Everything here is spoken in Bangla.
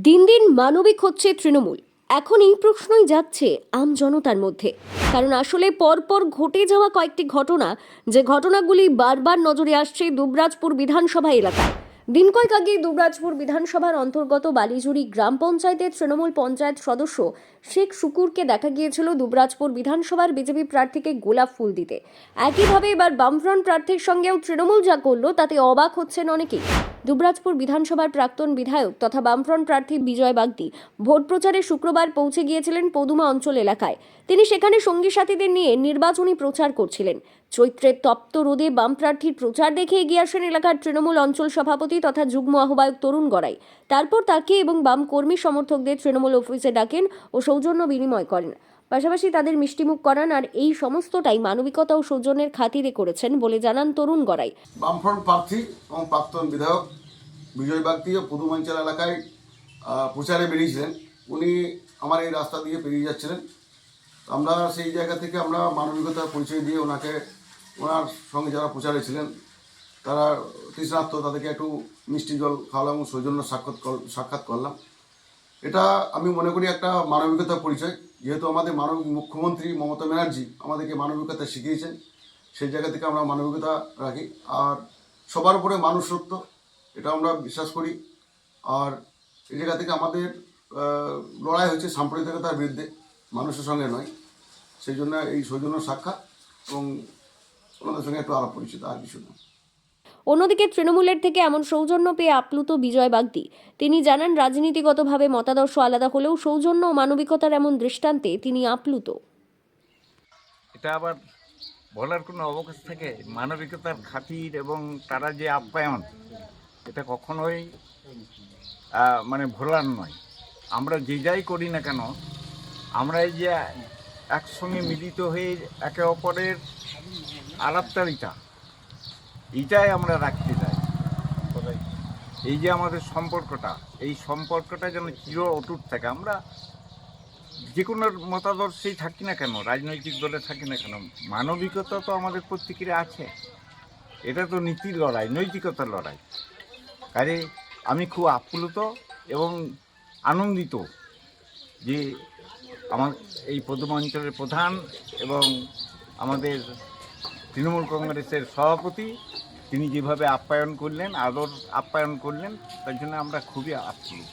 দিন দিন মানবিক হচ্ছে তৃণমূল। এখন এই প্রশ্নই যাচ্ছে আম জনতার মধ্যে, কারণ আসলে পরপর ঘটে যাওয়া কয়েকটি ঘটনা, যে ঘটনাগুলি বারবার নজরে আসছে দুবরাজপুর বিধানসভা এলাকায়। দিন কয়েক আগে দুবরাজপুর বিধানসভার অন্তর্গত বালিজুড়ি গ্রাম পঞ্চায়েতের তৃণমূল পঞ্চায়েত সদস্য শেখ শুকুরকে দেখা গিয়েছিল দুবরাজপুর বিধানসভার বিজেপি প্রার্থীকে গোলাপ ফুল দিতে। একইভাবে এবার বামফ্রন্ট প্রার্থীর সঙ্গেও তৃণমূল যা করলো তাতে অবাক হচ্ছেন অনেকেই। দুবরাজপুর বিধানসভার প্রাক্তন বিধায়ক তথা বামফ্রন্ট প্রার্থী বিজয় বাগদি ভোট প্রচারে শুক্রবার পৌঁছে গিয়েছিলেন পদুমা অঞ্চল এলাকায়। তিনি সেখানে সঙ্গী সাথীদের নিয়ে নির্বাচনী প্রচার করছিলেন। চৈত্রের তপ্ত রোদে বাম প্রার্থীর প্রচার দেখে এগিয়ে আসেন এলাকার তৃণমূল অঞ্চল সভাপতি তথা যুগ্ম আহ্বায়ক তরুণ গড়াই। তারপর তাকে এবং বাম কর্মী সমর্থকদের তৃণমূল অফিসে ডাকেন ও সৌজন্য বিনিময় করেন। পাশাপাশি তাদের মিষ্টিমুখ করান, আর এই সমস্তটাই মানবিকতা ও সৌজন্যের খাতিরে করেছেন বলে জানান তরুণ গড়াই। বামফ্রন্ট প্রার্থী এবং প্রাক্তন বিধায়ক বিজয় বাগদি পদুমাঞ্চল এলাকায় প্রচারে বেরিয়েছিলেন। উনি আমার এই রাস্তা দিয়ে পেরিয়ে যাচ্ছিলেন। আমরা সেই জায়গা থেকে আমরা মানবিকতার পরিচয় দিয়ে ওনাকে, ওনার সঙ্গে যারা প্রচারে ছিলেন তারা তৃষ্ণার্ত, তাদেরকে একটু মিষ্টি জল খাওয়ালাম, সৌজন্য সাক্ষাৎ করলাম। এটা আমি মনে করি একটা মানবিকতার পরিচয়, যেহেতু আমাদের মানবিক মুখ্যমন্ত্রী মমতা ব্যানার্জি আমাদেরকে মানবিকতা শিখিয়েছেন। সেই জায়গা থেকে আমরা মানবিকতা রাখি, আর সবার উপরে মানুষত্ব, এটা আমরা বিশ্বাস করি। আর এই জায়গা থেকে আমাদের লড়াই হচ্ছে সাম্প্রদায়িকতার বিরুদ্ধে, মানুষের সঙ্গে নয়। সেই জন্য এই সৌজন্য সাক্ষাৎ এবং ওনাদের সঙ্গে একটু আলাপ পরিচিত, আর কিছু না। অন্যদিকে তৃণমূলের থেকে এমন সৌজন্য পেয়ে আপ্লুত বিজয় বাগদি। তিনি জানান, রাজনীতিগতভাবে মতাদর্শ আলাদা হলেও সৌজন্য ও মানবিকতার এমন দৃষ্টান্তে তিনি আপ্লুত। এটা আবার বলার কোনো অবকাশ থাকে? মানবিকতার খাতির এবং তারা যে আপ্যায়ন, এটা কখনোই মানে ভোলার নয়। আমরা যে যাই করি না কেন, আমরা এই যে একসঙ্গে মিলিত হয়ে একে অপরের আলাপচারিতা, এইটাই আমরা রাখতে চাই। এই যে আমাদের সম্পর্কটা, এই সম্পর্কটা যেন চির অটুট থাকে। আমরা যে কোনো মতাদর্শেই থাকি না কেন, রাজনৈতিক দলে থাকি না কেন, মানবিকতা তো আমাদের প্রত্যেকেরই আছে। এটা তো নীতির লড়াই, নৈতিকতার লড়াই। কাজে আমি খুব আপ্লুত এবং আনন্দিত যে আমার এই পদুমা অঞ্চলের প্রধান এবং আমাদের তৃণমূল কংগ্রেসের সভাপতি, তিনি যেভাবে আপ্যায়ন করলেন, আদর আপ্যায়ন করলেন, তার জন্য আমরা খুবই আপ্লুত।